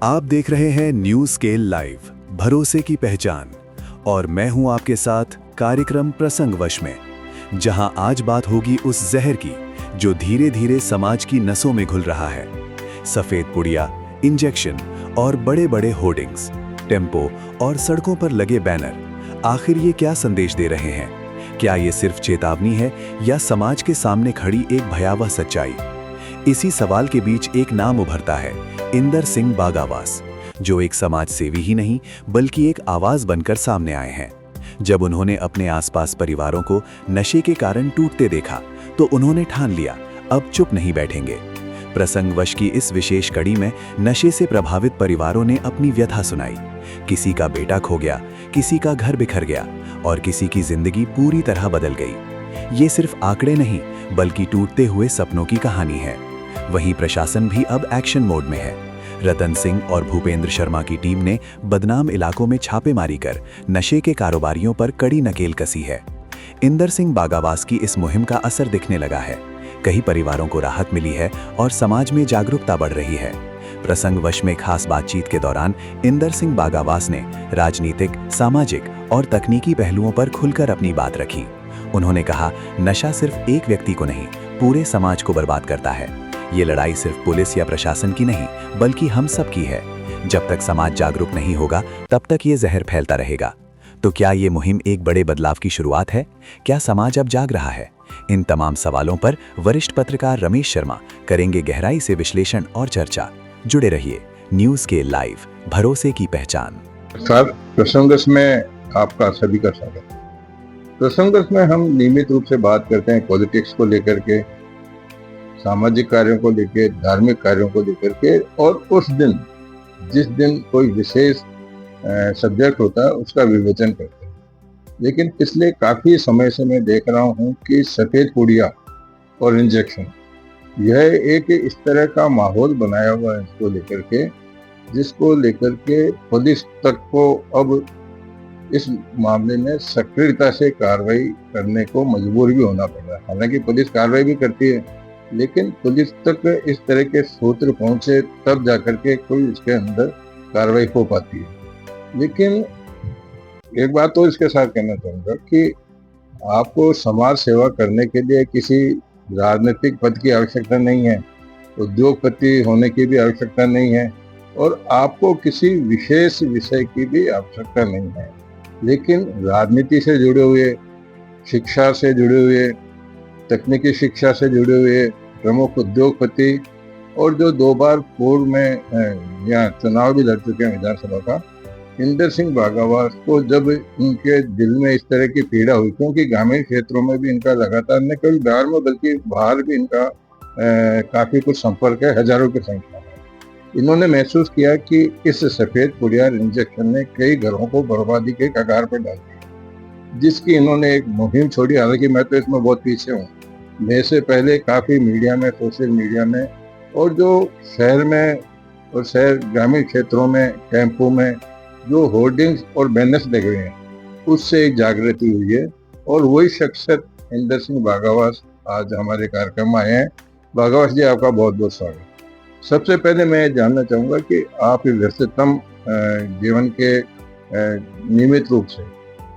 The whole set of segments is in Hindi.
आप देख रहे हैं न्यूज स्केल लाइव, भरोसे की पहचान। और मैं हूं आपके साथ कार्यक्रम प्रसंगवश में, जहां आज बात होगी उस जहर की जो धीरे धीरे समाज की नसों में घुल रहा है। सफेद पुड़िया, इंजेक्शन और बड़े बड़े होर्डिंग्स, टेम्पो और सड़कों पर लगे बैनर, आखिर ये क्या संदेश दे रहे हैं? क्या ये सिर्फ चेतावनी है या समाज के सामने खड़ी एक भयावह सच्चाई? इसी सवाल के बीच एक नाम उभरता है, इंदर सिंह बागावास, जो एक समाज सेवी ही नहीं बल्कि एक आवाज बनकर सामने आए हैं। जब उन्होंने अपने आसपास परिवारों को नशे के कारण टूटते देखा तो उन्होंने ठान लिया, अब चुप नहीं बैठेंगे। प्रसंगवश की इस विशेष कड़ी में नशे से प्रभावित परिवारों ने अपनी व्यथा सुनाई। किसी का बेटा खो गया, किसी का घर बिखर गया और किसी की जिंदगी पूरी तरह बदल गई। ये सिर्फ आंकड़े नहीं बल्कि टूटते हुए सपनों की कहानी है। वहीं प्रशासन भी अब एक्शन मोड में है। रतन सिंह और भूपेंद्र शर्मा की टीम ने बदनाम इलाकों में छापेमारी कर नशे के कारोबारियों पर कड़ी नकेल कसी है। इंदर सिंह बागावास की इस मुहिम का असर दिखने लगा है। कई परिवारों को राहत मिली है और समाज में जागरूकता बढ़ रही है। प्रसंगवश में खास बातचीत के दौरान इंदर सिंह बागावास ने राजनीतिक, सामाजिक और तकनीकी पहलुओं पर खुलकर अपनी बात रखी। उन्होंने कहा, नशा सिर्फ एक व्यक्ति को नहीं, पूरे समाज को बर्बाद करता है। ये लड़ाई सिर्फ पुलिस या प्रशासन की नहीं बल्कि हम सब की है। जब तक समाज जागरूक नहीं होगा तब तक ये जहर फैलता रहेगा। तो क्या ये मुहिम एक बड़े बदलाव की शुरुआत है? क्या समाज अब जाग रहा है? इन तमाम सवालों पर वरिष्ठ पत्रकार रमेश शर्मा करेंगे गहराई से विश्लेषण और चर्चा। जुड़े रहिए न्यूज के लाइव, भरोसे की पहचान। सर, प्रसंगस में आपका सभी का स्वागत। प्रसंगस में हम नियमित रूप से बात करते हैं पॉलिटिक्स को लेकर के, सामाजिक कार्यों को लेकर, धार्मिक कार्यों को लेकर के, और उस दिन जिस दिन कोई विशेष सब्जेक्ट होता है उसका विवेचन करते हैं। लेकिन पिछले काफी समय से मैं देख रहा हूं कि सफेद पुड़िया और इंजेक्शन, यह एक इस तरह का माहौल बनाया हुआ है इसको लेकर के, जिसको लेकर के पुलिस तक को अब इस मामले में सक्रियता से कार्रवाई करने को मजबूर भी होना पड़ रहा है। हालांकि पुलिस कार्रवाई भी करती है, लेकिन पुलिस तक इस तरह के सूत्र पहुंचे तब जाकर के कोई इसके अंदर कार्रवाई हो पाती है। लेकिन एक बात तो इसके साथ कहना चाहूँगा कि आपको समाज सेवा करने के लिए किसी राजनीतिक पद की आवश्यकता नहीं है, उद्योगपति होने की भी आवश्यकता नहीं है, और आपको किसी विशेष विषय की भी आवश्यकता नहीं है। लेकिन राजनीति से जुड़े हुए, शिक्षा से जुड़े हुए, तकनीकी शिक्षा से जुड़े हुए प्रमुख उद्योगपति, और जो 2 बार पूर्व में यहाँ चुनाव भी लड़ चुके हैं विधानसभा का, इंदर सिंह बागावास को जब उनके दिल में इस तरह की पीड़ा हुई, क्योंकि ग्रामीण क्षेत्रों में भी इनका लगातार न केवल बिहार में बल्कि बाहर भी इनका काफी कुछ संपर्क है, हजारों की संख्या में, इन्होंने महसूस किया कि इस सफेद पुड़िया इंजेक्शन ने कई घरों को बर्बादी के कगार पर डाल दिया, जिसकी इन्होंने एक मुहिम छोड़ी। हालांकि मैं तो इसमें बहुत पीछे हूँ। मेरे से पहले काफी मीडिया में, सोशल मीडिया में, और जो शहर में और शहर ग्रामीण क्षेत्रों में कैंपों में जो होर्डिंग्स और बैनर्स लगे हुए हैं, उससे एक जागृति हुई है। और वही शख्सियत इंदर सिंह बागावास आज हमारे कार्यक्रम में आए हैं। बागावास जी, आपका बहुत बहुत स्वागत। सबसे पहले मैं जानना चाहूँगा कि आप व्यस्ततम जीवन के नियमित रूप से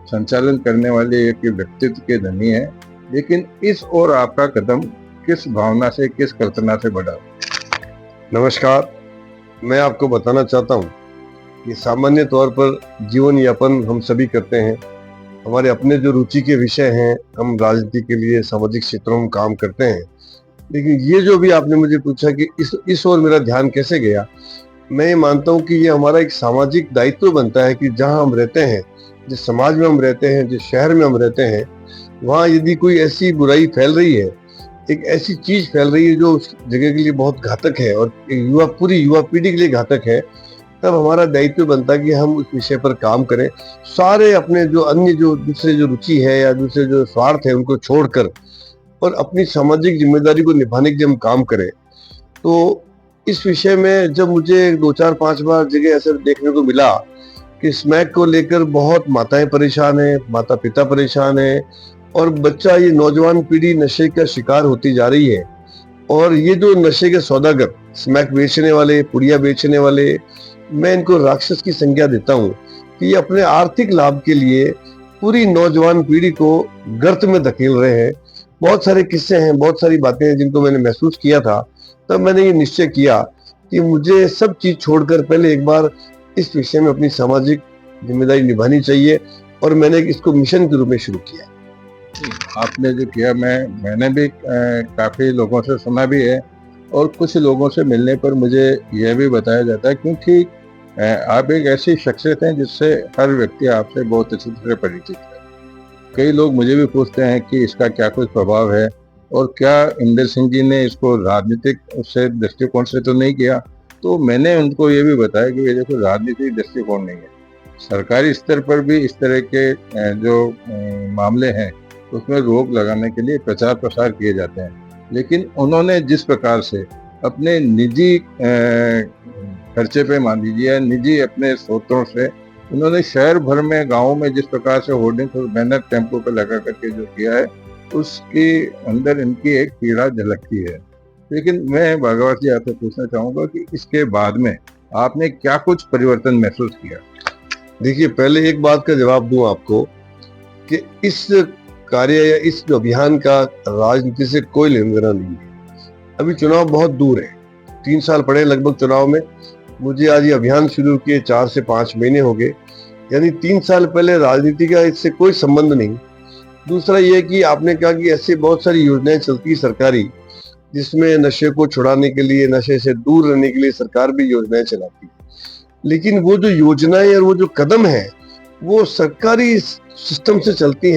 संचालन करने वाले एक व्यक्तित्व के धनी हैं, लेकिन इस और आपका कदम किस भावना से, किस कल्पना से बढ़ा? नमस्कार, मैं आपको बताना चाहता हूँ कि सामान्य तौर पर जीवन यापन हम सभी करते हैं। हमारे अपने जो रुचि के विषय हैं, हम राजनीति के लिए, सामाजिक क्षेत्रों में काम करते हैं। लेकिन ये जो भी आपने मुझे पूछा कि इस ओर मेरा ध्यान कैसे गया, मैं ये मानता हूँ कि ये हमारा एक सामाजिक दायित्व बनता है कि जहाँ हम रहते हैं, जिस समाज में हम रहते हैं, जिस शहर में हम रहते हैं, वहाँ यदि कोई ऐसी बुराई फैल रही है, एक ऐसी चीज फैल रही है जो उस जगह के लिए बहुत घातक है और पूरी युवा पीढ़ी के लिए घातक है, तब हमारा दायित्व बनता है कि हम उस विषय पर काम करें। सारे अपने जो अन्य जो दूसरे जो रुचि है या दूसरे जो स्वार्थ है उनको छोड़कर और अपनी सामाजिक जिम्मेदारी को निभाने के लिए हम काम करें। तो इस विषय में जब मुझे 2, 4, 5 बार जगह ऐसे देखने को मिला कि स्मैक को लेकर बहुत माताएं परेशान है, माता पिता परेशान है, और बच्चा, ये नौजवान पीढ़ी नशे का शिकार होती जा रही है, और ये जो नशे के सौदागर, स्मैक बेचने वाले, पुड़िया बेचने वाले, मैं इनको राक्षस की संज्ञा देता हूँ कि ये अपने आर्थिक लाभ के लिए पूरी नौजवान पीढ़ी को गर्त में धकेल रहे हैं। बहुत सारे किस्से हैं, बहुत सारी बातें हैं जिनको मैंने महसूस किया था। तब मैंने ये निश्चय किया कि मुझे सब चीज छोड़कर पहले एक बार इस विषय में अपनी सामाजिक जिम्मेदारी निभानी चाहिए, और मैंने इसको मिशन के रूप में शुरू किया। आपने जो किया, मैंने भी काफ़ी लोगों से सुना भी है, और कुछ लोगों से मिलने पर मुझे यह भी बताया जाता है, क्योंकि आप एक ऐसी शख्सियत हैं जिससे हर व्यक्ति आपसे बहुत अच्छी तरह परिचित है। कई लोग मुझे भी पूछते हैं कि इसका क्या कुछ प्रभाव है, और क्या इंदर सिंह जी ने इसको राजनीतिक उससे दृष्टिकोण से तो नहीं किया। तो मैंने उनको ये भी बताया कि ये देखो, राजनीतिक दृष्टिकोण नहीं है, सरकारी स्तर पर भी इस तरह के जो मामले हैं उसमें रोक लगाने के लिए प्रचार प्रसार किए जाते हैं। लेकिन उन्होंने जिस प्रकार से अपने निजी खर्चे पे मान लीजिए, निजी अपने स्रोतों से उन्होंने शहर भर में, गाँव में जिस प्रकार से होर्डिंग्स और बैनर टेम्पो पे लगा करके जो किया है, उसके अंदर इनकी एक पीड़ा झलकती है। लेकिन मैं भागवत जी आपसे पूछना चाहूँगा कि इसके बाद में आपने क्या कुछ परिवर्तन महसूस किया? देखिए, पहले एक बात का जवाब दूं आपको कि इस कार्य या इस अभियान का राजनीति से कोई लेना देना नहीं है। अभी चुनाव बहुत दूर है, 3 साल पड़े लगभग चुनाव में। मुझे आज ये अभियान शुरू किए 4 से 5 महीने हो गए, यानी 3 साल पहले राजनीति का इससे कोई संबंध नहीं। दूसरा ये कि आपने कहा कि ऐसी बहुत सारी योजनाएं चलती सरकारी, जिसमें नशे को छुड़ाने के लिए, नशे से दूर रहने के लिए सरकार भी योजनाएं चलाती है। लेकिन वो जो योजनाएं और वो जो कदम है, वो सरकारी सिस्टम से चलती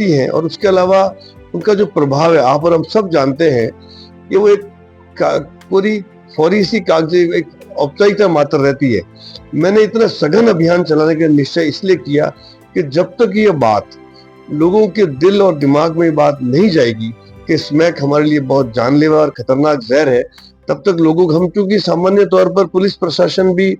हैं, और उसके अलावा उनका जो प्रभाव है, आप और हम सब जानते हैं कि वो एक पूरी फौरी सी कागजी एक औपचारिकता मात्र रहती है। मैंने इतना सघन अभियान चलाने का निश्चय इसलिए किया कि जब तक ये बात लोगों के दिल और दिमाग में बात नहीं जाएगी कि स्मैक हमारे लिए बहुत जानलेवा और खतरनाक जहर है, तब तक लोगों को, हम क्योंकि सामान्य तौर पर पुलिस प्रशासन भी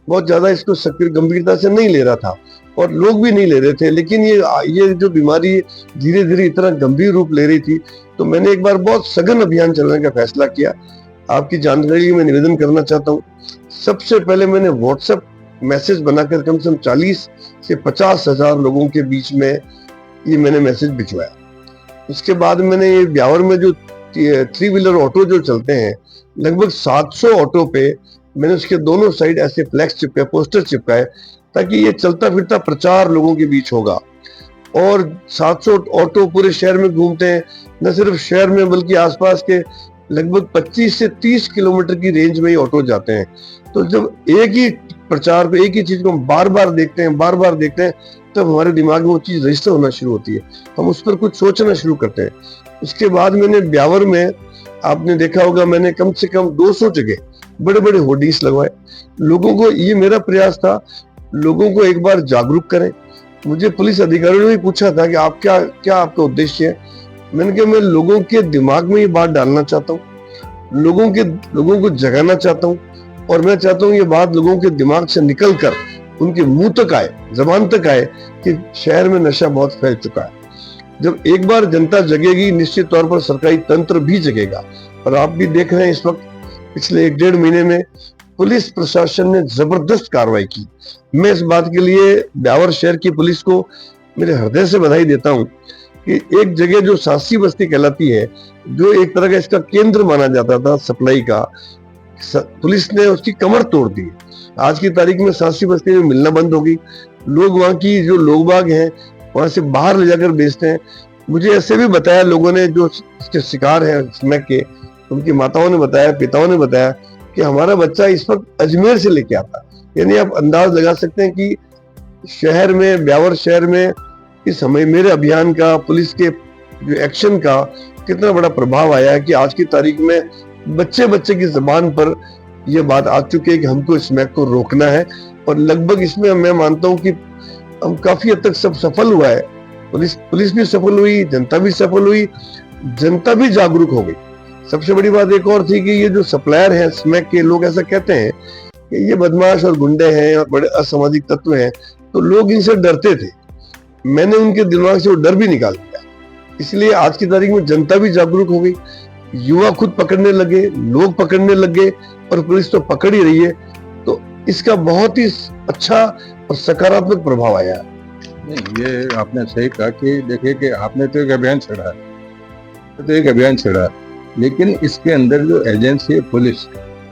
बहुत ज्यादा इसको सक्रिय गंभीरता से नहीं ले रहा था, और लोग भी नहीं ले रहे थे। लेकिन ये जो बीमारी धीरे धीरे इतना गंभीर रूप ले रही थी, तो मैंने एक बार बहुत सघन अभियान चलाने का फैसला किया। आपकी जानकारी में निवेदन करना चाहता हूँ। सबसे पहले मैंने व्हाट्सएप मैसेज बनाकर कम से कम 40 से 50 हजार लोगों के बीच में ये मैंने मैसेज भिजवाया। उसके बाद मैंने ये ब्यावर में जो 3 व्हीलर ऑटो जो चलते हैं, लगभग 700 ऑटो पे मैंने उसके दोनों साइड ऐसे फ्लैक्स चिपकाए, पोस्टर चिपकाए, ताकि ये चलता फिरता प्रचार लोगों के बीच होगा। और 700 ऑटो पूरे शहर में घूमते हैं, न सिर्फ शहर में बल्कि आसपास के लगभग 25 से 30 किलोमीटर की रेंज में ही ऑटो जाते हैं। तो जब एक ही प्रचार को, एक ही चीज को हम बार बार देखते हैं, तब हमारे दिमाग में वो चीज रजिस्टर होना शुरू होती है, हम उस पर कुछ सोचना शुरू करते हैं। उसके बाद मैंने ब्यावर में, आपने देखा होगा, मैंने कम से कम 200 जगह बड़े बड़े होर्डिंग्स लगवाए। लोगों को, ये मेरा प्रयास था, लोगों को एक बार जागरूक करें। मुझे पुलिस अधिकारियों ने भी पूछा था कि आप क्या आपका उद्देश्य है। मैंने कहा, मैं लोगों के दिमाग में ये बात डालना चाहता हूँ, लोगों को जगाना चाहता हूँ, और मैं चाहता हूँ ये बात लोगों के दिमाग से निकल कर उनके मुंह तक आए, जबान तक आए कि शहर में नशा बहुत फैल चुका है। जब एक बार जनता जगेगी, निश्चित तौर पर सरकारी तंत्र भी जगेगा। और आप भी देख रहे हैं इस वक्त, पिछले 1-1.5 महीने में पुलिस प्रशासन ने जबरदस्त कार्रवाई की। मैं इस बात के लिए ब्यावर शहर की पुलिस को मेरे हृदय से बधाई देता हूँ कि एक जगह जो सासी बस्ती कहलाती है, जो एक तरह का इसका केंद्र माना जाता था सप्लाई का, पुलिस ने उसकी कमर तोड़ दी। आज की तारीख में सासी बस्ती में मिलना बंद हो गई। लोग, वहाँ की जो लोग बाग हैं, वहां से बाहर ले जाकर बेचते हैं। मुझे ऐसे भी बताया लोगों ने जो इसके शिकार हैं स्मैक के, उनकी माताओं ने बताया, पिताओं ने बताया कि हमारा बच्चा इस वक्त अजमेर से लेके आता। यानी आप अंदाज लगा सकते हैं कि शहर में, ब्यावर शहर में इस समय मेरे अभियान का, पुलिस के जो एक्शन का कितना बड़ा प्रभाव आया है कि आज की तारीख में बच्चे की जबान पर यह बात आ चुकी है कि हमको स्मैक को रोकना है। और लगभग इसमें मैं मानता हूं कि हम काफी हद तक सब सफल हुआ है। पुलिस भी सफल हुई, जनता भी सफल हुई, जनता भी जागरूक हो गई। सबसे बड़ी बात एक और थी कि ये जो सप्लायर हैं स्मैक के, लोग ऐसा कहते हैं कि ये बदमाश और गुंडे हैं और बड़े असामाजिक तत्व हैं, तो लोग इनसे डरते थे। मैंने उनके दिमाग से वो डर भी निकाल दिया। इसलिए आज की तारीख में जनता भी जागरूक हो गई। युवा खुद पकड़ने लगे, लोग पकड़ने लगे और पुलिस तो पकड़ ही रही है, तो इसका बहुत ही अच्छा और सकारात्मक प्रभाव आया। नहीं, ये आपने सही कहा कि देखिए कि आपने तो एक अभियान छेड़ा, लेकिन इसके अंदर जो एजेंसी है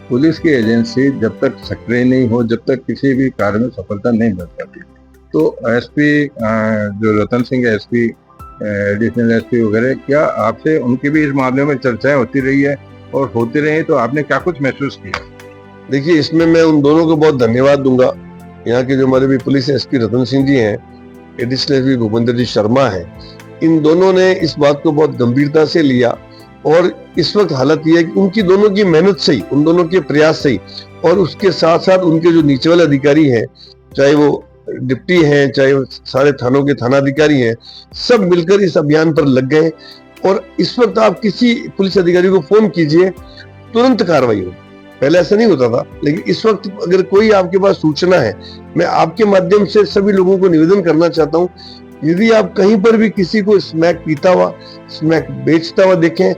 पुलिस की एजेंसी जब तक सक्रिय नहीं हो, जब तक किसी भी कार्य में सफलता नहीं मिल पाती, तो एसपी जो रतन सिंह है, एसपी एडिशनल एसपी वगैरह, क्या आपसे उनकी भी इस मामले में चर्चाएं होती रही है, और होती रही तो आपने क्या कुछ महसूस किया? देखिए, इसमें मैं उन दोनों को बहुत धन्यवाद दूंगा। यहाँ के जो हमारे भी पुलिस एसपी रतन सिंह जी हैं, एडिशनल एसपी भूपेंद्र जी शर्मा हैं, इन दोनों ने इस बात को बहुत गंभीरता से लिया। और इस वक्त हालत यह है कि उनकी दोनों की मेहनत से ही, उन दोनों के प्रयास से ही, और उसके साथ साथ उनके जो नीचे वाले अधिकारी हैं, चाहे वो डिप्टी हैं, चाहे वो सारे थानों के थानाधिकारी हैं, सब मिलकर इस अभियान पर लग गए। और इस वक्त आप किसी पुलिस अधिकारी को फोन कीजिए, तुरंत कार्रवाई हो। पहले ऐसा नहीं होता था, लेकिन इस वक्त अगर कोई आपके पास सूचना है, मैं आपके माध्यम से सभी लोगों को निवेदन करना चाहता हूँ, यदि आप कहीं पर भी किसी को स्मैक पीता हुआ, स्मैक बेचता हुआ देखें,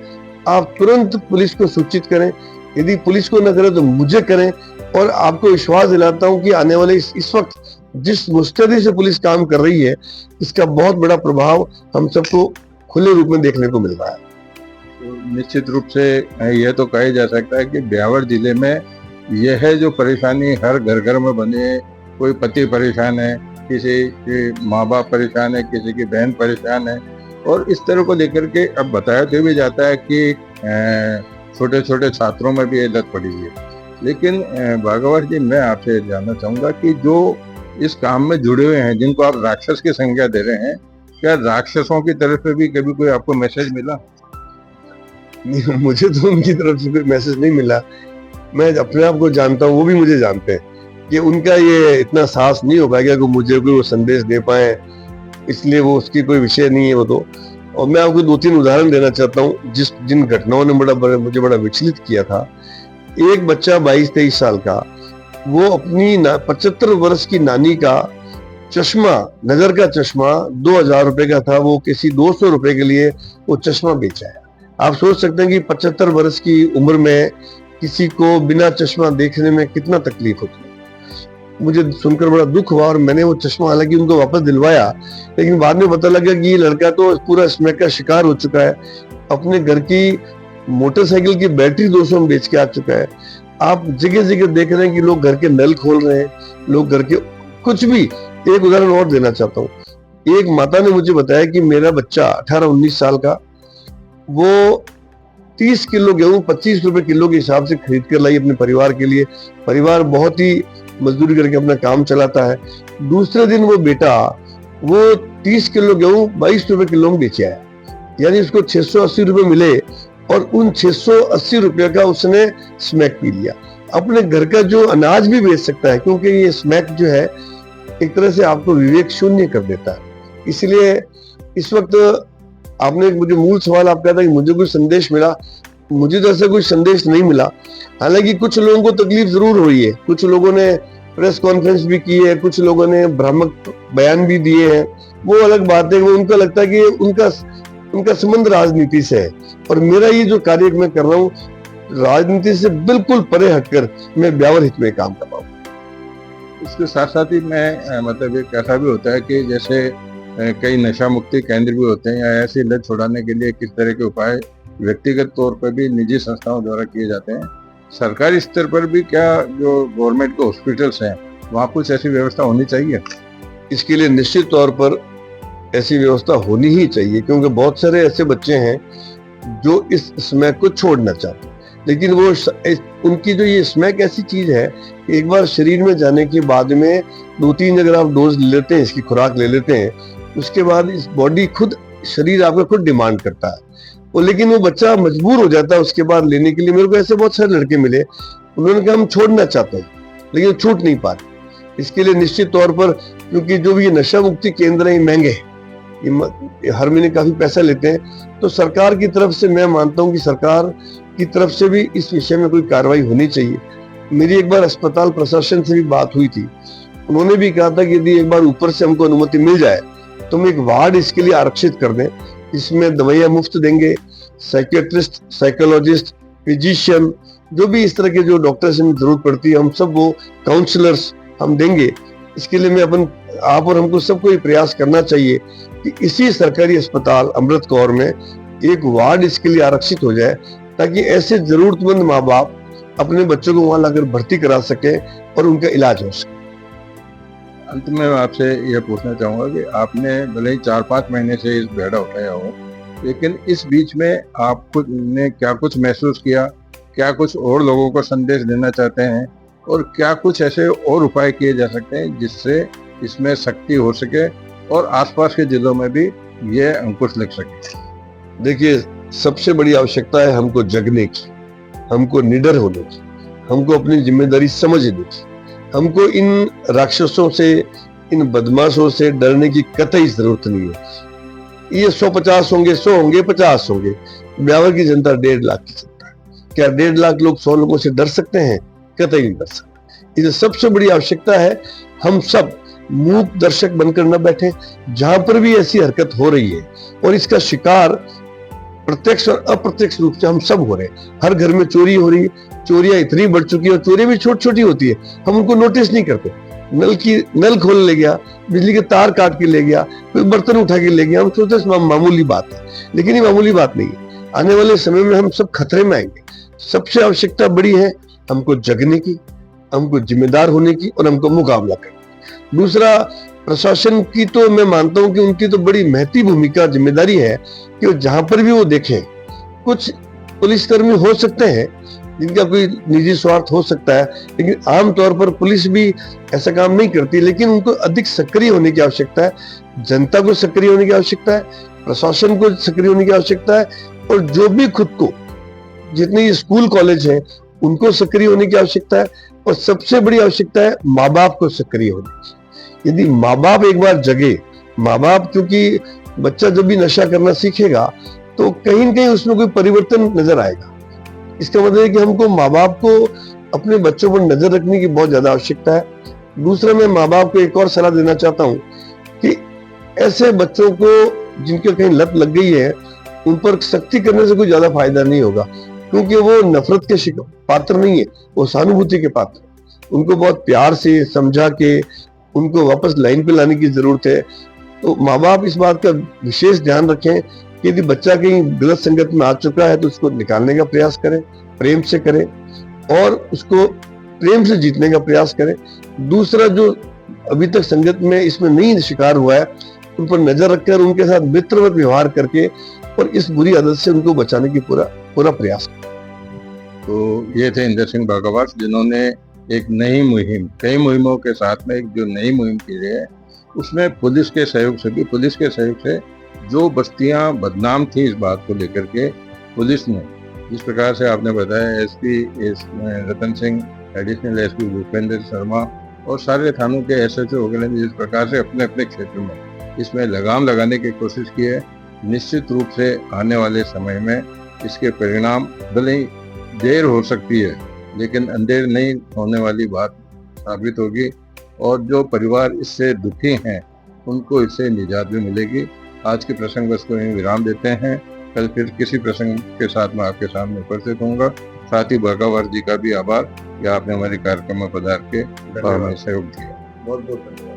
आप तुरंत पुलिस को सूचित करें। यदि पुलिस को न करें तो मुझे करें। और आपको विश्वास दिलाता हूं कि आने वाले इस वक्त जिस मुस्तैदी से पुलिस काम कर रही है, इसका बहुत बड़ा प्रभाव हम सबको खुले रूप में देखने को मिल रहा है। तो निश्चित रूप से यह तो कहा जा सकता है कि ब्यावर जिले में यह है जो परेशानी हर घर घर में बनी है। कोई पति परेशान है, किसी के माँ बाप परेशान है, किसी की बहन परेशान है, और इस तरह को लेकर के अब बताया तो भी जाता है कि छोटे छोटे छात्रों में भी ये लत पड़ी हुई है। लेकिन भागवत जी, मैं आपसे जानना चाहूंगा कि जो इस काम में जुड़े हुए हैं, जिनको आप राक्षस की संज्ञा दे रहे हैं, क्या राक्षसों की तरफ से भी कभी कोई आपको मैसेज मिला? मुझे तो उनकी तरफ से कोई मैसेज नहीं मिला। मैं अपने आप को जानता हूँ, वो भी मुझे जानते हैं कि उनका ये इतना साहस नहीं हो पाएगा कि मुझे कोई वो संदेश दे पाए, इसलिए वो उसकी कोई विषय नहीं है वो तो। और मैं आपको 2-3 उदाहरण देना चाहता हूँ जिन घटनाओं ने मुझे बड़ा विचलित किया था। एक बच्चा 22-23 साल का, वो अपनी 75 वर्ष की नानी का चश्मा, नजर का चश्मा 2000 रुपए का था, वो किसी 200 रुपए के लिए वो चश्मा बेचा है। आप सोच सकते हैं कि 75 वर्ष की उम्र में किसी को बिना चश्मा देखने में कितना तकलीफ होती है। मुझे सुनकर बड़ा दुख हुआ और मैंने वो चश्मा हालांकि उनको वापस दिलवाया, लेकिन बाद में पता लगा कि ये लड़का तो पूरा स्मैक का शिकार हो चुका है। अपने घर की मोटरसाइकिल की बैटरी 200 में बेच के आ चुका है। आप जगह जगह देख रहे हैं कि लोग घर के नल खोल रहे हैं, लोग घर के कुछ भी। एक उदाहरण और देना चाहता हूँ। एक माता ने मुझे बताया कि मेरा बच्चा 18-19 साल का, वो 30 किलो गेहूं 25 रुपए किलो के हिसाब से खरीद कर लाई अपने परिवार के लिए। परिवार बहुत ही मजदूरी करके अपना काम चलाता है। दूसरे दिन वो बेटा वो 30 किलो गेहूं 22 रुपए किलो में बेच आया, यानी उसको 680 रुपए मिले, और उन 680 रुपए का उसने स्मैक पी लिया। अपने घर का जो अनाज भी बेच सकता है, क्योंकि ये स्मैक जो है एक तरह से आपको विवेक शून्य कर देता है। इसलिए इस वक्त आपने मुझे मूल सवाल आपका था कि मुझे कोई संदेश मिला, मुझे तो ऐसा कोई संदेश नहीं मिला। हालांकि कुछ लोगों को तकलीफ जरूर हुई है, कुछ लोगों ने प्रेस कॉन्फ्रेंस भी की है, कुछ लोगों ने भ्रामक बयान भी दिए हैं, वो अलग बात है। वो उनका लगता है कि उनका संबंध राजनीति से है, और मेरा ये जो कार्य मैं कर रहा हूँ राजनीति से बिल्कुल परे हटकर मैं ब्यावर हित में काम कर रहा हूँ। इसके साथ साथ ही मैं मतलब एक ऐसा भी होता है कि जैसे कई नशा मुक्ति केंद्र भी होते हैं, या ऐसी लत छुड़ाने के लिए किस तरह के उपाय व्यक्तिगत तौर पर भी निजी संस्थाओं द्वारा किए जाते हैं। सरकारी स्तर पर भी क्या जो गवर्नमेंट के हॉस्पिटल्स हैं, वहाँ कुछ ऐसी व्यवस्था होनी चाहिए? इसके लिए निश्चित तौर पर ऐसी व्यवस्था होनी ही चाहिए, क्योंकि बहुत सारे ऐसे बच्चे हैं जो इस स्मैक को छोड़ना चाहते हैं, लेकिन वो उनकी जो ये स्मैक ऐसी चीज है कि एक बार शरीर में जाने के बाद में 2-3 अगर आप डोज ले लेते हैं, इसकी खुराक ले लेते हैं, उसके बाद इस बॉडी खुद, शरीर आपका खुद डिमांड करता है। और लेकिन वो बच्चा मजबूर हो जाता है उसके बाद लेने के लिए। मेरे को ऐसे बहुत सारे लड़के मिले, उन्होंने कहा हम छोड़ना चाहते हैं, लेकिन छूट नहीं पा रहे। इसके लिए निश्चित तौर पर, क्योंकि जो भी ये नशा मुक्ति केंद्र है महंगे हैं, ये हर महीने काफी पैसा लेते हैं, तो सरकार की तरफ से मैं मानता हूँ कि सरकार की तरफ से भी इस विषय में कोई कार्रवाई होनी चाहिए। मेरी एक बार अस्पताल प्रशासन से भी बात हुई थी, उन्होंने भी कहा था कि यदि एक बार ऊपर से हमको अनुमति मिल जाए तो हम एक वार्ड इसके लिए आरक्षित कर दें, इसमें दवाइयां मुफ्त देंगे, साइकियाट्रिस्ट, साइकोलॉजिस्ट, फिजिशियन, जो भी इस तरह के जो डॉक्टर्स की जरूरत पड़ती है, हम सब वो काउंसलर्स हम देंगे। इसके लिए आप और हमको सबको ये प्रयास करना चाहिए कि इसी सरकारी अस्पताल अमृत कौर में एक वार्ड इसके लिए आरक्षित हो जाए, ताकि ऐसे जरूरतमंद माँ बाप अपने बच्चों को वहां लाकर भर्ती करा सके और उनका इलाज हो सके। अंत में मैं आपसे यह पूछना चाहूंगा कि आपने भले ही 4-5 महीने से इस बेड़ा उठाया हो, लेकिन इस बीच में आपने क्या कुछ महसूस किया, क्या कुछ और लोगों को संदेश देना चाहते हैं, और क्या कुछ ऐसे और उपाय किए जा सकते हैं जिससे इसमें सख्ती हो सके और आसपास के जिलों में भी ये अंकुश लग सके? देखिए, सबसे बड़ी आवश्यकता है हमको जगने की, हमको निडर होने की, हमको अपनी जिम्मेदारी समझने की, हमको इन राक्षसों से, इन बदमाशों से डरने की कतई जरूरत नहीं है। ये 150 होंगे, 100 होंगे, 50 होंगे, ब्यावर की जनता 1.5 लाख की जनता है। क्या 1.5 लाख लोग 100 लोगों से डर सकते हैं? कतई नहीं डर सकते। इसलिए सबसे बड़ी आवश्यकता है हम सब मूक दर्शक बनकर न बैठे। जहां पर भी ऐसी हरकत हो रही है और इसका शिकार प्रत्यक्ष और अप्रत्यक्ष रूप से हम सब हो रहे हैं। हर घर में चोरी हो रही है, चोरियां इतनी बढ़ चुकी है और चोरी भी छोटी छोटी होती है, हम उनको नोटिस नहीं करते। नल खोल ले गया, बिजली के तार काट के ले गया, कोई बर्तन उठा के ले गया, हम सोचते मामूली बात है, लेकिन ये मामूली बात नहीं है। आने वाले समय में हम सब खतरे में आएंगे। सबसे आवश्यकता बड़ी है हमको जगने की, हमको जिम्मेदार होने की और हमको मुकाबला करने की। दूसरा, प्रशासन की तो मैं मानता हूं कि उनकी तो बड़ी महती भूमिका, जिम्मेदारी है कि जहां पर भी वो देखें, कुछ पुलिसकर्मी हो सकते हैं जिनका कोई निजी स्वार्थ हो सकता है, लेकिन आमतौर पर पुलिस भी ऐसा काम नहीं करती, लेकिन उनको अधिक सक्रिय होने की आवश्यकता है। जनता को सक्रिय होने की आवश्यकता है, प्रशासन को सक्रिय होने की आवश्यकता है, और जो भी खुद को, जितने स्कूल कॉलेज हैं उनको सक्रिय होने की आवश्यकता है, और सबसे बड़ी आवश्यकता है माँ बाप को सक्रिय होने की। यदि माँ बाप एक बार जगे, माँ बाप, क्योंकि बच्चा जब भी नशा करना सीखेगा तो कहीं न कहीं उसमें कोई परिवर्तन नजर आएगा। इसका मतलब है कि हमको माँ बाप को अपने बच्चों पर नजर रखने की बहुत ज्यादा आवश्यकता है। दूसरा, मैं माँ बाप को एक और सलाह देना चाहता हूँ कि ऐसे बच्चों को जिनके कहीं लत लग गई है, उन पर सख्ती करने से कोई ज्यादा फायदा नहीं होगा, क्योंकि वो नफरत के पात्र नहीं है, वो सहानुभूति के पात्र है। उनको बहुत प्यार से समझा के उनको वापस लाइन पे लाने की जरूरत है। तो माँ बाप इस बात का विशेष ध्यान रखें कि यदि बच्चा कहीं गलत संगत में आ चुका है तो उसको निकालने का प्रयास करें, प्रेम से करें, और उसको प्रेम से जीतने का प्रयास करें। दूसरा, जो अभी तक संगत में इसमें नहीं शिकार हुआ है, उन पर नजर रखकर उनके साथ मित्रवत व्यवहार करके और इस बुरी आदत से उनको बचाने की पूरा प्रयास करें। तो ये थे इंदर सिंह भागवत, जिन्होंने एक नई मुहिम, कई मुहिमों के साथ में एक जो नई मुहिम की है, उसमें पुलिस के सहयोग से जो बस्तियां बदनाम थी, इस बात को लेकर के पुलिस ने, जिस प्रकार से आपने बताया, SP Ratan Singh, additional SP Bhupendra Sharma और सारे थानों के एसएचओ वगैरह ने जिस प्रकार से अपने अपने क्षेत्र में इसमें लगाम लगाने की कोशिश की है, निश्चित रूप से आने वाले समय में इसके परिणाम भले ही देर हो सकती है, लेकिन अंधेर नहीं होने वाली बात साबित होगी, और जो परिवार इससे दुखी हैं उनको इससे निजात भी मिलेगी। आज के प्रसंग बस को यहीं विराम देते हैं। कल फिर किसी प्रसंग के साथ मैं आपके सामने उपस्थित होऊंगा। साथ ही भागवत जी का भी आभार कि आपने हमारे कार्यक्रम में पधार के और हमें सहयोग दिया। बहुत बहुत धन्यवाद।